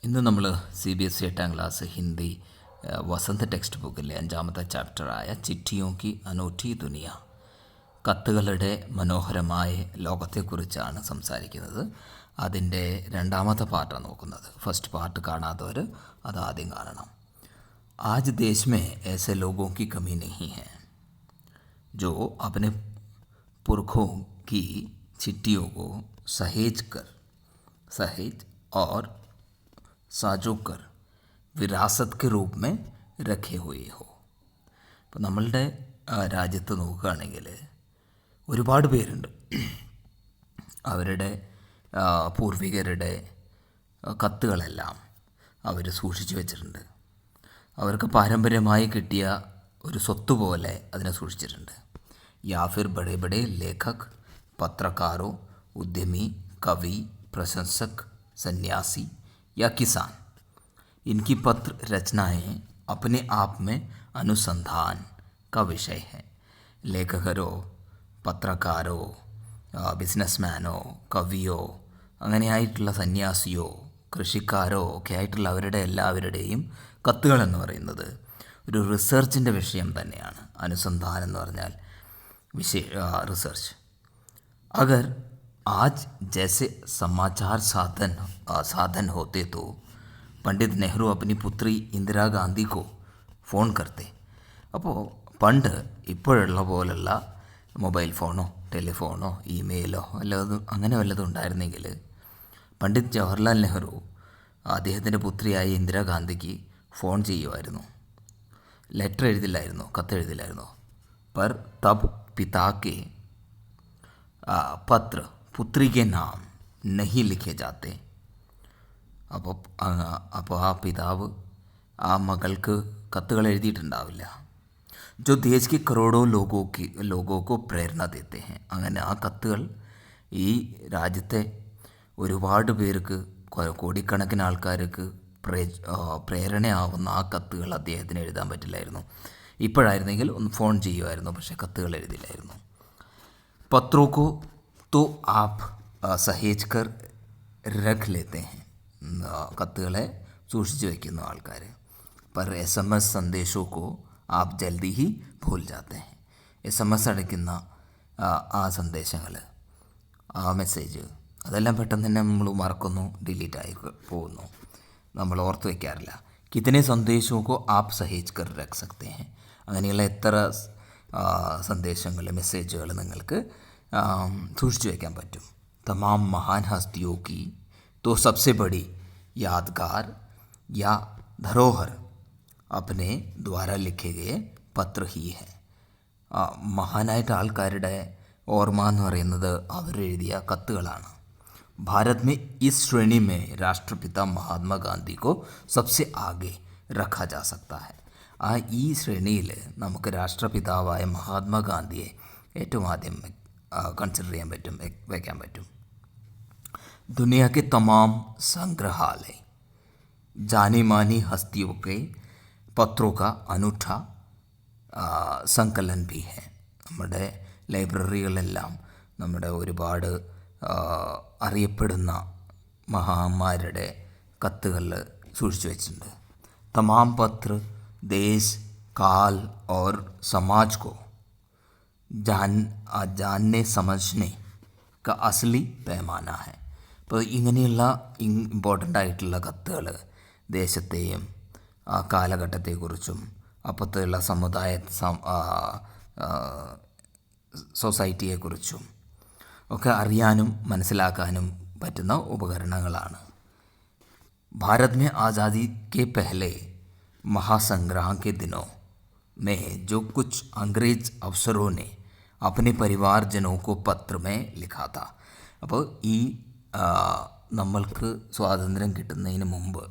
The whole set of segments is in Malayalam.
ഇന്ന് നമ്മൾ CBSE 8ാം ക്ലാസ് ഹിന്ദി വസന്ത് ടെക്സ്റ്റ് ബുക്കിലെ 5ാമത്തെ ചാപ്റ്ററായ ചിঠিയോ കി അനൂഠി ദുനിയ, കത്തുകളുടെ മനോഹരമായ ലോകത്തെക്കുറിച്ചാണ് സംസാരിക്കുന്നത്. അതിൻ്റെ 2ാമത്തെ പാർട്ടാണ് നോക്കുന്നത്. ഫസ്റ്റ് പാർട്ട് കാണാത്തവർ അത് ആദ്യം കാണണം. आज देश में ऐसे लोगों की कमी नहीं है जो अपने पुरखों की चिट्ठियों को सहेज और साजो कर വിരാസത്ത് के रूप में रखे हुए हो. ഇപ്പോൾ നമ്മളുടെ രാജ്യത്ത് നോക്കുകയാണെങ്കിൽ ഒരുപാട് പേരുണ്ട്. അവരുടെ പൂർവികരുടെ കത്തുകളെല്ലാം അവർ സൂക്ഷിച്ചു വെച്ചിട്ടുണ്ട്. അവർക്ക് പാരമ്പര്യമായി കിട്ടിയ ഒരു സ്വത്ത് പോലെ അതിനെ സൂക്ഷിച്ചിട്ടുണ്ട്. യാ ഫിർ ബഡേ ബഡേ ലേഖക്, പത്രക്കാരോ, ഉദ്യമി, കവി, പ്രശംസക്, സന്യാസി या किसान, इनकी पत्र रचनाएं अपने आप में अनुसंधान का विषय है. ലേഖകരോ പത്രക്കാരോ ബിസിനസ്മാനോ കവിയോ അങ്ങനെയായിട്ടുള്ള സന്യാസിയോ കൃഷിക്കാരോ ഒക്കെ ആയിട്ടുള്ള എല്ലാവരുടെയും കത്തുകളെന്ന് പറയുന്നത് ഒരു റിസർച്ചിൻ്റെ വിഷയം തന്നെയാണ്. അനുസന്ധാനം എന്ന് പറഞ്ഞാൽ റിസർച്ച്. अगर आज जैसे समाचार साधन होते तो पंडित नेहरू अपनी पुत्री इंदिरा गांधी को ഫോൺ करते. അപ്പോൾ പണ്ട് ഇപ്പോഴുള്ള പോലുള്ള മൊബൈൽ ഫോണോ ടെലിഫോണോ ഇമെയിലോ വല്ലതും ഉണ്ടായിരുന്നെങ്കിൽ പണ്ഡിറ്റ് ജവഹർലാൽ നെഹ്റു അദ്ദേഹത്തിൻ്റെ പുത്രിയായ ഇന്ദിരാഗാന്ധിക്ക് ഫോൺ ചെയ്യുമായിരുന്നു. ലെറ്റർ എഴുതില്ലായിരുന്നു, കത്തെഴുതില്ലായിരുന്നു. पर तब पिता के पत्र पुत्री के नाम नहीं लिखे जाते. അപ്പോൾ ആ പിതാവ് ആ മകൾക്ക് കത്തുകൾ എഴുതിയിട്ടുണ്ടാവില്ല. जो देश के करोड़ों लोगों को പ്രേരണ देते हैं. അങ്ങനെ ആ കത്തുകൾ ഈ രാജ്യത്തെ ഒരുപാട് പേർക്ക്, കോടിക്കണക്കിന് ആൾക്കാർക്ക് പ്രേരണയാവുന്ന ആ കത്തുകൾ അദ്ദേഹത്തിന് എഴുതാൻ പറ്റില്ലായിരുന്നു. ഇപ്പോഴായിരുന്നെങ്കിൽ ഒന്ന് ഫോൺ ചെയ്യുമായിരുന്നു, പക്ഷേ കത്തുകൾ എഴുതില്ലായിരുന്നു. പത്രോ കോ തോ ആപ് സഹേജ് കർ രഖ് ലേത്തെ ഹെ. കത്തുകളെ സൂക്ഷിച്ചു വയ്ക്കുന്ന ആൾക്കാർ. पर SMS സന്ദേശോ കോ ആപ് ജൽദി ഹി ഭൂൽ ജാത്തെ ഹെ. SMS അടയ്ക്കുന്ന ആ സന്ദേശങ്ങൾ, ആ മെസ്സേജ്, അതെല്ലാം പെട്ടെന്ന് തന്നെ നമ്മൾ മറക്കുന്നു, ഡിലീറ്റായി പോകുന്നു, നമ്മൾ ഓർത്ത് വയ്ക്കാറില്ല. കിതനെ സന്ദേശോ കോ ആപ് സഹേജ് കർ രഖ് സക്തേ ഹെ. അങ്ങനെയുള്ള എത്ര സന്ദേശങ്ങൾ, മെസ്സേജുകൾ നിങ്ങൾക്ക് സൂക്ഷിച്ചു വയ്ക്കാൻ പറ്റും. തമാം മഹാൻ ഹസ്തിയോ കി तो सबसे बड़ी यादगार या धरोहर अपने द्वारा लिखे गए പത്ര ഹി ഹെ. മഹാനായിട്ട് ആൾക്കാരുടെ ഓർമ്മ എന്ന് പറയുന്നത് അവരെഴുതിയ കത്തുകളാണ്. ഭാരത് में इस श्रेणी में राष्ट्रपिता महात्मा गांधी को सबसे आगे रखा जा सकता है. ഈ ശ്രേണിയിൽ നമുക്ക് രാഷ്ട്രപിതാവായ മഹാത്മാഗാന്ധിയെ ഏറ്റവും ആദ്യം കൺസിഡർ ചെയ്യാൻ പറ്റും, വയ്ക്കാൻ പറ്റും. दुनिया के तमाम संग्रहालय जानी मानी हस्तियों के पत्रों का अनूठा संकलन भी है. നമ്മുടെ ലൈബ്രറികളെല്ലാം നമ്മുടെ ഒരുപാട് അറിയപ്പെടുന്ന മഹാന്മാരുടെ കത്തുകൾ സൂക്ഷിച്ചു വെച്ചിട്ടുണ്ട്. तमाम पत्र देश काल और समाज को जानने समझने का असली पैमाना है. അപ്പോൾ ഇങ്ങനെയുള്ള ഇമ്പോർട്ടൻ്റ് ആയിട്ടുള്ള കത്തുകൾ ദേശത്തെയും ആ കാലഘട്ടത്തെക്കുറിച്ചും അപ്പുറത്തുള്ള സൊസൈറ്റിയെക്കുറിച്ചും ഒക്കെ അറിയാനും മനസ്സിലാക്കാനും പറ്റുന്ന ഉപകരണങ്ങളാണ്. भारत में आज़ादी के पहले महासंग्राम के दिनों में जो कुछ अंग्रेज़ अफसरों ने अपने परिवारजनों को पत्र में लिखा था. അപ്പോൾ ഈ നമ്മൾക്ക് സ്വാതന്ത്ര്യം കിട്ടുന്നതിന് മുമ്പ്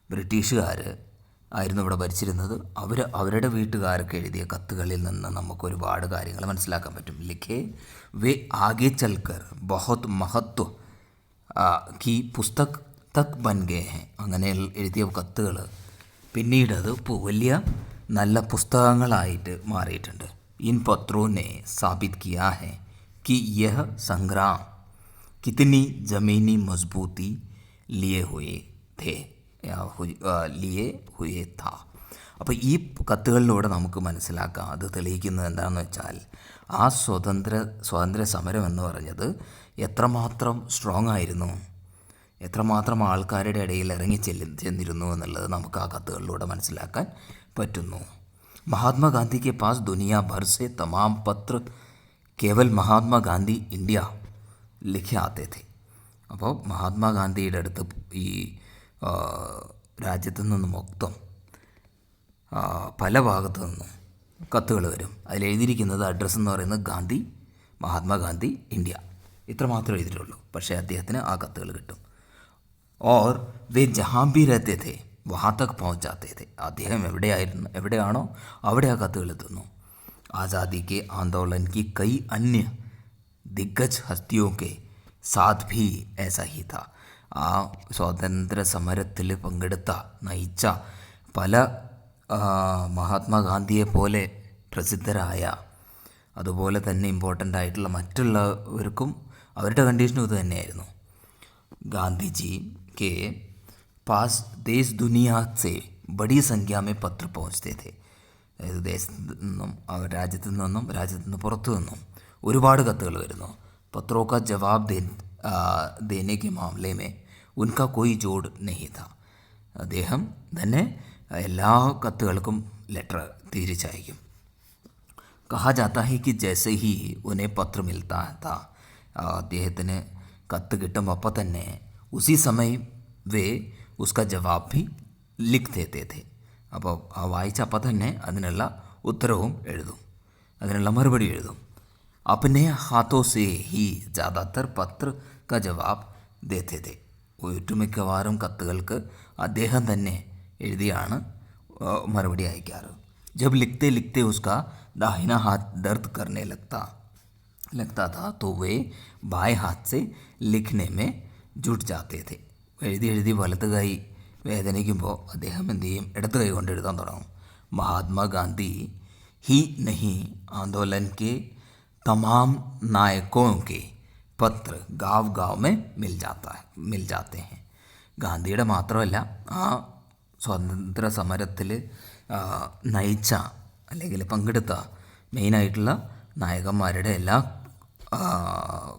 ബ്രിട്ടീഷുകാർ ആയിരുന്നു ഇവിടെ ഭരിച്ചിരുന്നത്. അവരുടെ വീട്ടുകാർക്ക് എഴുതിയ കത്തുകളിൽ നിന്ന് നമുക്ക് ഒരുപാട് കാര്യങ്ങൾ മനസ്സിലാക്കാൻ പറ്റും. ലിഖേ വേ ആകെ ചൽക്കർ ബഹുത് മഹത്വ കി പുസ്തക് തക് ബൻ ഗേ ഹെ. അങ്ങനെ എഴുതിയ കത്തുകൾ പിന്നീട് അത് വലിയ നല്ല പുസ്തകങ്ങളായിട്ട് മാറിയിട്ടുണ്ട്. ഇൻ പത്രോ നെ സാബിത് കിയാ ഹെ കി യഹ് സംഗ്രാം कितनी ज़मीनी मजबूती लिए हुए थे लिए हुए था. അപ്പോൾ ഈ കത്തുകളിലൂടെ നമുക്ക് മനസ്സിലാക്കാം, അത് തെളിയിക്കുന്നത് എന്താണെന്ന് വെച്ചാൽ ആ സ്വാതന്ത്ര്യ സമരം എന്ന് പറഞ്ഞത് എത്രമാത്രം സ്ട്രോങ് ആയിരുന്നു, എത്രമാത്രം ആൾക്കാരുടെ ഇടയിൽ ഇറങ്ങി ചെന്നിരുന്നു എന്നുള്ളത് നമുക്ക് ആ കത്തുകളിലൂടെ മനസ്സിലാക്കാൻ പറ്റുന്നു. महात्मा के पास दुनिया भर से तमाम पत्र केवल महात्मा गांधी इंडिया लिखे आते थे. അപ്പോൾ മഹാത്മാഗാന്ധിയുടെ അടുത്ത് ഈ രാജ്യത്തു നിന്ന് മൊത്തം പല ഭാഗത്തു നിന്നും കത്തുകൾ വരും. അതിലെഴുതിയിരിക്കുന്നത് അഡ്രസ്സ് എന്ന് പറയുന്നത് ഗാന്ധി, മഹാത്മാഗാന്ധി, ഇന്ത്യ, ഇത്ര മാത്രമേ എഴുതിയിട്ടുള്ളൂ. പക്ഷേ അദ്ദേഹത്തിന് ആ കത്തുകൾ കിട്ടും. ഓർ വേ ജഹാം ഭി രഹത്തെ थे വഹാ തക് പहुँच जाते थे. അദ്ദേഹം എവിടെയാണോ അവിടെ ആ കത്തുകൾ എത്തുന്നു. ആസാദി കെ ആന്തോളൻ की कई अन्य दिग्गज हस्तियों के साथ भी ऐसा ही था. ആ സ്വാതന്ത്ര്യ സമരത്തിൽ പങ്കെടുത്ത നയിച്ച പല മഹാത്മാഗാന്ധിയെ പോലെ പ്രസിദ്ധരായ, അതുപോലെ തന്നെ ഇമ്പോർട്ടൻ്റ് ആയിട്ടുള്ള മറ്റുള്ളവർക്കും അവരുടെ കണ്ടീഷനും ഇത് തന്നെയായിരുന്നു. ഗാന്ധിജി के पास देश दुनिया से बड़ी संख्या में पत्र पहुँचते थे. അതായത് ദേശത്തു നിന്നും രാജ്യത്തു നിന്ന് പുറത്തു നിന്നും ഒരുപാട് കത്തുകൾ വരുന്നു. പത്രോ കാ ജവാബ് ദേനെ കെ മാമലെ മേ ഉൻകാ കോയി ജോഡ് നഹീ താ. അദ്ദേഹം തന്നെ എല്ലാ കത്തുകൾക്കും ലെറ്റർ തിരിച്ചയക്കും. കഹാ ജാത്താ ഹൈ കി ജൈസെ ഹി ഉനെ പത്ര മിൽത്താ താ. അദ്ദേഹത്തിന് കത്ത് കിട്ടുമ്പോൾ അപ്പം തന്നെ ഉസി സമയം വേ ഉസ്കാ ജവാബ് ഭി ലിഖ് ദേത്തെ थे. അപ്പോൾ ആ വായിച്ച അപ്പം തന്നെ അതിനുള്ള ഉത്തരവും എഴുതും, അതിനുള്ള മറുപടി എഴുതും. अपने हाथों से ही ज़्यादातर पत्र का जवाब देते थे. ഒട്ടുമിക്കവാറും കത്തുകൾക്ക് അദ്ദേഹം തന്നെ എഴുതിയാണ് മറുപടി അയക്കാറ്. जब लिखते लिखते उसका दाहिना हाथ दर्द करने लगता था तो वे बाएं हाथ से लिखने में जुट जाते थे. എഴുതി വലത്ത് കൈ വേദനിക്കുമ്പോൾ അദ്ദേഹം എന്ത് ചെയ്യും, ഇടത്ത് കൈ കൊണ്ട് എഴുതാൻ തുടങ്ങും. महात्मा ही नहीं आंदोलन के तमाम नायकों के പത്ര ഗാവ് ഗാവ് മേ മിൽ ജാത്തെ ഹെ. ഗാന്ധിയുടെ മാത്രമല്ല, ആ സ്വാതന്ത്ര്യ സമരത്തിൽ നയിച്ച അല്ലെങ്കിൽ പങ്കെടുത്ത മെയിനായിട്ടുള്ള നായകന്മാരുടെ എല്ലാ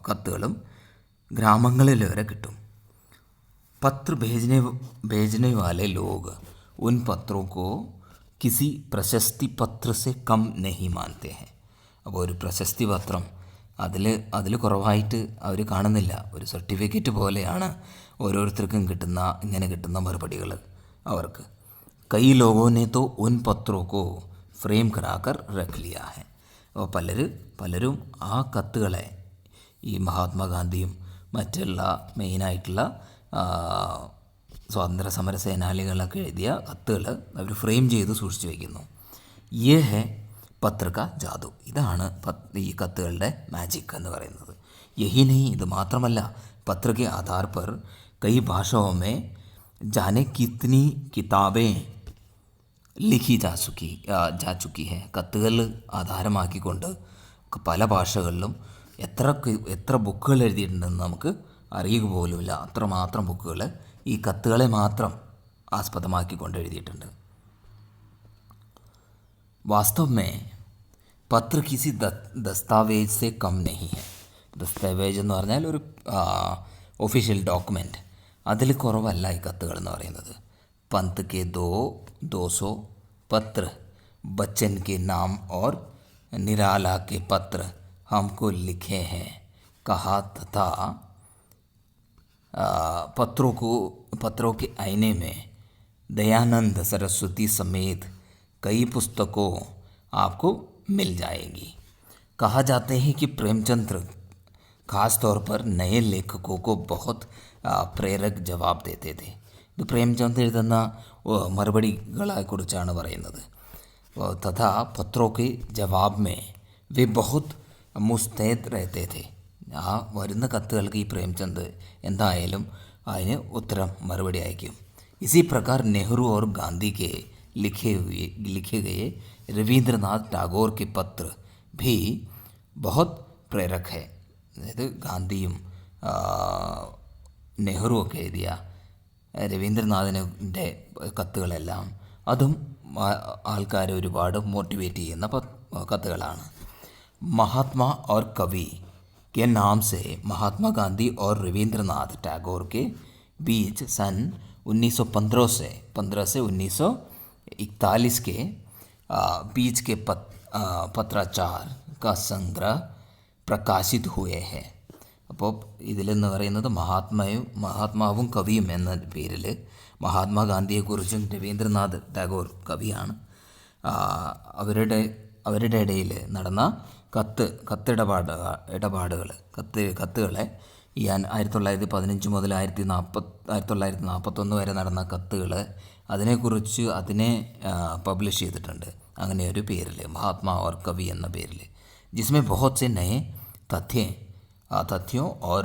കത്തുകളും ഗ്രാമങ്ങളിൽ വരെ കിട്ടും. पत्र भेजने वाले लोग उन पत्रों को किसी प्रशस्ति पत्र से कम नहीं मानते हैं. അപ്പോൾ ഒരു പ്രശസ്തി പത്രം അതിൽ കുറവായിട്ട് അവർ കാണുന്നില്ല. ഒരു സർട്ടിഫിക്കറ്റ് പോലെയാണ് ഓരോരുത്തർക്കും കിട്ടുന്ന മറുപടികൾ അവർക്ക്. कई लोगों ने तो उन पत्रों को फ्रेम कराकर रख लिया है. അപ്പോൾ പലരും ആ കത്തുകളെ, ഈ മഹാത്മാഗാന്ധിയും മറ്റുള്ള മെയിനായിട്ടുള്ള സ്വാതന്ത്ര്യ സമര സേനാനികളൊക്കെ എഴുതിയ കത്തുകൾ അവർ ഫ്രെയിം ചെയ്ത് സൂക്ഷിച്ചു വയ്ക്കുന്നു. യേ ഹെ പത്ര കാ ജാദു. ഇതാണ് ഈ കത്തുകളുടെ മാജിക് എന്ന് പറയുന്നത്. യഹി നഹി, ഇത് മാത്രമല്ല, പത്ര കെ ആധാർ പർ കൈ ഭാഷാओं में जाने कितनी किताबें लिखी जा चुकी है. കത്തുകൾ ആധാരമാക്കിക്കൊണ്ട് പല ഭാഷകളിലും എത്ര ബുക്കുകൾ എഴുതിയിട്ടുണ്ടെന്ന് നമുക്ക് അറിയുക പോലുമില്ല. അത്രമാത്രം ബുക്കുകൾ ഈ കത്തുകളെ മാത്രം ആസ്പദമാക്കിക്കൊണ്ട് എഴുതിയിട്ടുണ്ട്. വാസ്തവ में പത്ര കിസി ദസ്താവേജ് സെ കം നഹി ഹെ. ദസ്താവേജ് എന്ന് പറഞ്ഞാൽ ഒരു ഒഫീഷ്യൽ ഡോക്യുമെൻറ്റ്, അതിൽ കുറവല്ല ഈ കത്തുകൾ എന്ന് പറയുന്നത്. പന്ത് കെ 200 പത്ര, ബച്ചൻ കെ നാം और निराला के पत्र हमको लिखे हैं कहा तथा पत्रों के आईने में दयानंद सरस्वती समेत कई पुस्तकों आपको मिल जाएगी. कहा जाते हैं कि प्रेमचंद्र खास तौर पर नए लेखकों को बहुत प्रेरक जवाब देते थे. ഇത് പ്രേംചന്ദ് എഴുതുന്ന മറുപടികളെക്കുറിച്ചാണ് പറയുന്നത്. तथा पत्रों के जवाब में वे बहुत मुस्तैद रहते थे. ആ വരുന്ന കത്തുകൾക്ക് ഈ പ്രേംചന്ദ് എന്തായാലും അതിന് ഉത്തരം മറുപടി അയക്കും. इसी प्रकार नेहरू और गांधी के लिखे गए रविंद्रनाथ ടാഗോർ के पत्र भी बहुत प्रेरक है. അതായത് ഗാന്ധിയും നെഹ്റുവൊക്കെ എഴുതിയ രവീന്ദ്രനാഥിൻ്റെ കത്തുകളെല്ലാം അതും ആൾക്കാരെ ഒരുപാട് മോട്ടിവേറ്റ് ചെയ്യുന്ന കത്തുകളാണ്. महात्मा और कवि के नाम से महात्मा गांधी और रविंद्रनाथ टैगोर के बीच सन 1915 से 1941 के बीच के പത്രാചാർ का संग्रह പ്രകാശിത് हुए हैं. അപ്പോൾ ഇതിലെന്ന് പറയുന്നത് മഹാത്മാവും കവിയും എന്ന പേരിൽ മഹാത്മാഗാന്ധിയെക്കുറിച്ചും രവീന്ദ്രനാഥ് ടാഗോർ കവിയാണ്. അവരുടെ ഇടയിൽ നടന്ന കത്തുകളെ ഈ 1915 മുതൽ 1941 വരെ നടന്ന കത്തുകൾ അതിനെ പബ്ലിഷ് ചെയ്തിട്ടുണ്ട്. അങ്ങനെ ഒരു പേരിൽ മഹാത്മാ ഓർ കവി എന്ന പേരിൽ ജിസ്മേ ബഹുത് സെ നയെ തഥ്യോं और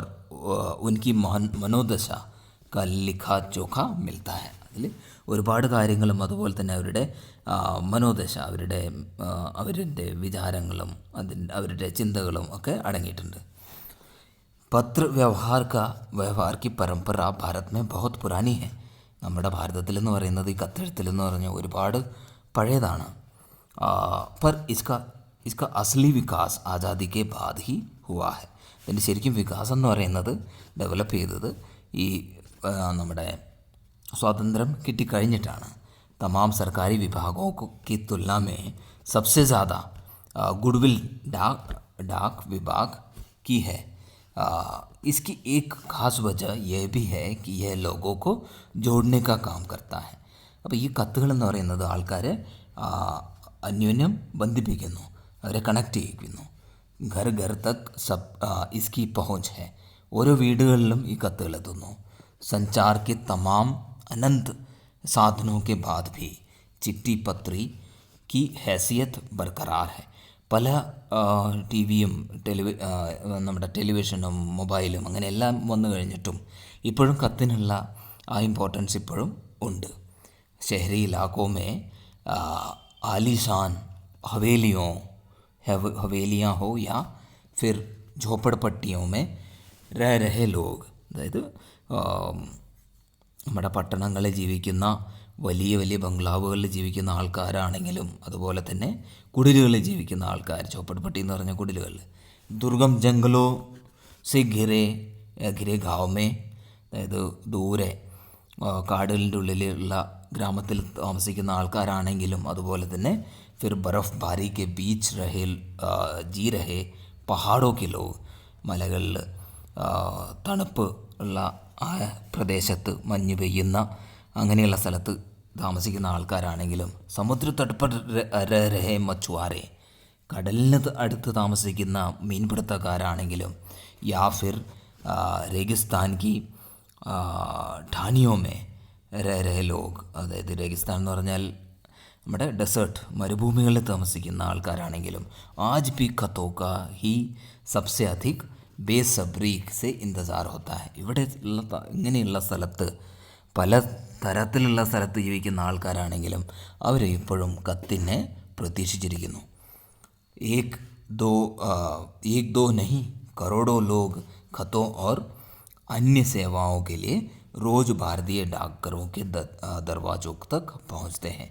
उनकी മനോദശ का लिखा जोखा मिलता है. അതിൽ ഒരുപാട് കാര്യങ്ങളും അതുപോലെ തന്നെ അവരുടെ മനോദശ അവരുടെ വിചാരങ്ങളും അവരുടെ ചിന്തകളും ഒക്കെ അടങ്ങിയിട്ടുണ്ട്. പത്ര വ്യവഹാർ की परंपरा भारत में बहुत पुरानी है. നമ്മുടെ ഭാരതത്തിലെന്ന് പറയുന്നത് ഈ കത്തെഴുത്തിലെന്ന് പറഞ്ഞാൽ ഒരുപാട് പഴയതാണ്. पर इसका असली विकास आज़ादी के बाद ही हुआ है. ഇതിൻ്റെ ശരിക്കും വികാസം എന്ന് പറയുന്നത് ഡെവലപ്പ് ചെയ്തത് ഈ നമ്മുടെ स्वातंत्र्यम കിട്ടിക്കഴിഞ്ഞിട്ടാണ്. तमाम सरकारी विभागों की तुलना में सबसे ज़्यादा गुडविल डाक विभाग की है. इसकी एक ख़ास वजह यह भी है कि यह लोगों को जोड़ने का काम करता है. അപ്പോൾ ഈ കത്തുകൾ എന്ന് പറയുന്നത് ആൾക്കാരെ അന്യോന്യം ബന്ധിപ്പിക്കുന്നു, അവരെ കണക്ട് ചെയ്യിക്കുന്നു. ഘർ ഘർ തക് ഇസ്കി പഹുഞ്ച് ഹെ. ഓരോ വീടുകളിലും ഈ കത്തുകൾ എത്തുന്നു. संचार के तमाम अनंत साधनों के बाद भी चिट्ठी पत्री की हैसियत बरकरार है. പല ടിവിയും നമ്മുടെ ടെലിവിഷനും മൊബൈലും അങ്ങനെ എല്ലാം വന്നു കഴിഞ്ഞിട്ടും ഇപ്പോഴും കത്തിനുള്ള ആ ഇമ്പോർട്ടൻസ് ഇപ്പോഴും ഉണ്ട്. शहरी इलाकों में आलीशान हवेलियाँ हो या फिर झोपड़पट्टियों में रह रहे लोग, അതായത് നമ്മുടെ പട്ടണങ്ങളിൽ ജീവിക്കുന്ന വലിയ വലിയ ബംഗ്ലാവുകളിൽ ജീവിക്കുന്ന ആൾക്കാരാണെങ്കിലും അതുപോലെ തന്നെ കുടിലുകളിൽ ജീവിക്കുന്ന ആൾക്കാർ, ചോപ്പട്പട്ടി എന്ന് പറഞ്ഞ കുടിലുകളിൽ, ദുർഗം ജംഗലോ സെ ഘിരെ ഗാവമേ, അതായത് ദൂരെ കാടുകളുടെ ഉള്ളിലുള്ള ഗ്രാമത്തിൽ താമസിക്കുന്ന ആൾക്കാരാണെങ്കിലും അതുപോലെ തന്നെ ഫിർ ബർഫ് ബാരി കെ ബീച്ച് ജി രഹേ പഹാഡോ കെ ലോഗ്, മലകളിൽ തണുപ്പ് ഉള്ള ആ പ്രദേശത്ത് മഞ്ഞ് പെയ്യുന്ന അങ്ങനെയുള്ള സ്ഥലത്ത് താമസിക്കുന്ന ആൾക്കാരാണെങ്കിലും, സമുദ്രത്തടുപ്പ് രഹേ മച്ചുവാരെ, കടലിന് അടുത്ത് താമസിക്കുന്ന മീൻപിടുത്തക്കാരാണെങ്കിലും, യാ ഫിർ രേഗിസ്ഥാൻ കി ഠാനിയോമേ രഹേ ലോഗ്, അതായത് രേഗിസ്ഥാൻ എന്ന് പറഞ്ഞാൽ നമ്മുടെ ഡെസേർട്ട് മരുഭൂമികളിൽ താമസിക്കുന്ന ആൾക്കാരാണെങ്കിലും, ആജ് ബി ഖത്തോക ഹി സബ്സെ അധിക് ബേസബ്രി സെ ഇന്തസാർ ഹോത്താ ഹെ. ഇവിടെ ഉള്ള ഇങ്ങനെയുള്ള സ്ഥലത്ത് പല തരത്തിലുള്ള സ്ഥലത്ത് ജീവിക്കുന്ന ആൾക്കാരാണെങ്കിലും അവർ ഇപ്പോഴും കത്തിനെ പ്രതീക്ഷിച്ചിരിക്കുന്നു. ഏക് ദോ നഹി കരോടോ ലോഗ് ഖത്തോं और अन्य सेवाओं के लिए रोज़ भारतीय डाकघरों के दरवाजों तक पहुँचते हैं.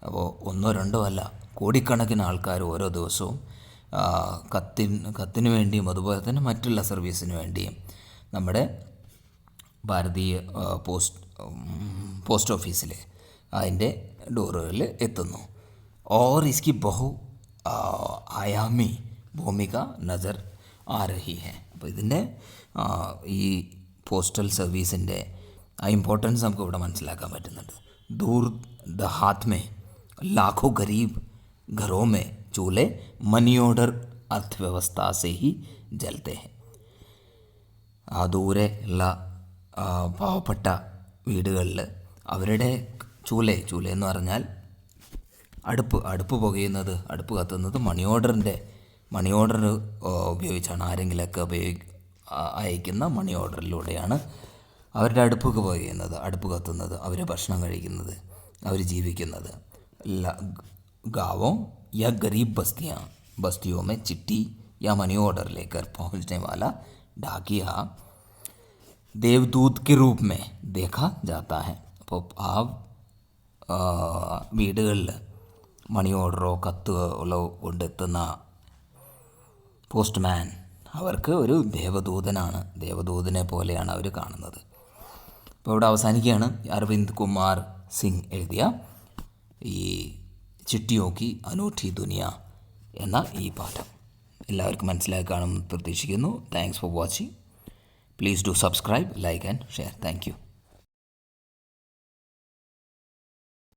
അപ്പോൾ ഒന്നോ രണ്ടോ അല്ല, കോടിക്കണക്കിന് ആൾക്കാർ ഓരോ ദിവസവും കത്തിന് വേണ്ടിയും അതുപോലെ തന്നെ മറ്റുള്ള സർവീസിന് വേണ്ടിയും നമ്മുടെ ഭാരതീയ പോസ്റ്റ് ഓഫീസിൽ അതിൻ്റെ ഡോറുകളിൽ എത്തുന്നു. और इसकी बहु आयामी ഭൂമിക നസർ ആ രഹി ഹെ. അപ്പോൾ ഇതിൻ്റെ ഈ പോസ്റ്റൽ സർവീസിൻ്റെ ആ ഇമ്പോർട്ടൻസ് നമുക്ക് ഇവിടെ മനസ്സിലാക്കാൻ പറ്റുന്നുണ്ട്. ദൂർ ദഹാത് മേ ലാഖോ ഗരീബ് ഘറോ മേ ചൂലെ മനി ഓർഡർ അർത്ഥവ്യവസ്ഥ സെ ഹി ജലത്തെ ഹെ. ആ ദൂരെ ഉള്ള പാവപ്പെട്ട വീടുകളിൽ അവരുടെ ചൂല എന്ന് പറഞ്ഞാൽ അടുപ്പ് പുകയുന്നത്, അടുപ്പ് കത്തുന്നത് മണി ഓർഡർ ഉപയോഗിച്ചാണ്. ആരെങ്കിലൊക്കെ അയക്കുന്ന മണി ഓർഡറിലൂടെയാണ് അവരുടെ അടുപ്പ് കത്തുന്നത്, അവർ ഭക്ഷണം കഴിക്കുന്നത്, അവർ ജീവിക്കുന്നത്. गाँवों या गरीब बस्तियों में चिट्ठी या मनी ऑर्डर लेकर पहुंचने वाला डाकिया देवदूत के रूप में देखा जाता है. അപ്പോൾ ആ വീടുകളിൽ മണി ഓർഡറോ കത്തുകളോ കൊണ്ടെത്തുന്ന പോസ്റ്റ്മാൻ അവർക്ക് ഒരു ദേവദൂതനെ പോലെയാണ് അവർ കാണുന്നത്. അപ്പോൾ ഇവിടെ അവസാനിക്കുകയാണ് അരവിന്ദ് കുമാർ സിംഗ് എഴുതിയ ഈ ചിട്ടിയോ കി അനൂഠി ദുനിയ എന്ന ഈ പാഠം. എല്ലാവർക്കും മനസ്സിലായി കാണുമെന്ന് പ്രതീക്ഷിക്കുന്നു. Thanks for watching. Please do subscribe, like and share. Thank you.